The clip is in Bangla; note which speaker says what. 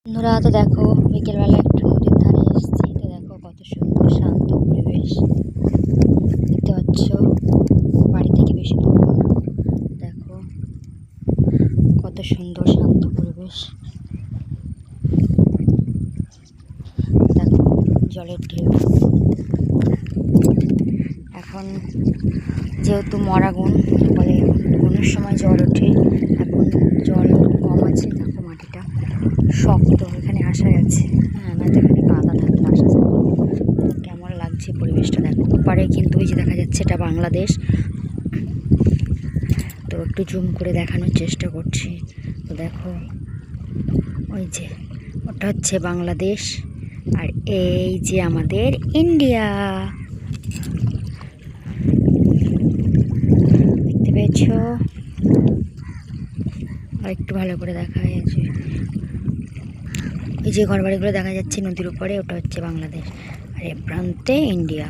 Speaker 1: বন্ধুরা, তো দেখো বিকেলবেলা একটু নদীর ধারে এসেছি। তো দেখো কত সুন্দর শান্ত পরিবেশ দেখতে পাচ্ছ। বাড়ি থেকে বেশি দূর না। দেখো কত সুন্দর শান্ত পরিবেশ। দেখো জলের ঢেউ। এখন যেহেতু মরাগুন বলে কোনোর সময় জল ওঠে, এখন জল কম আছে। দেখো মাটিটা শক্ত, এখানে আসা যাচ্ছে। হ্যাঁ, না তো এখানে কাদা থাকলে আসা যায়। কেমন লাগছে পরিবেশটা দেখো। ওপারে কিন্তু ওই যে দেখা যাচ্ছে এটা বাংলাদেশ। তো একটু জুম করে দেখানোর চেষ্টা করছি। তো দেখো ওই যে ওটা হচ্ছে বাংলাদেশ, আর এই যে আমাদের ইন্ডিয়া। দেখতে পেয়েছো? আর একটু ভালো করে দেখা যাচ্ছে, এই যে ঘরবাড়িগুলো দেখা যাচ্ছে নদীর উপরে, ওটা হচ্ছে বাংলাদেশ, আর এ প্রান্তে ইন্ডিয়া।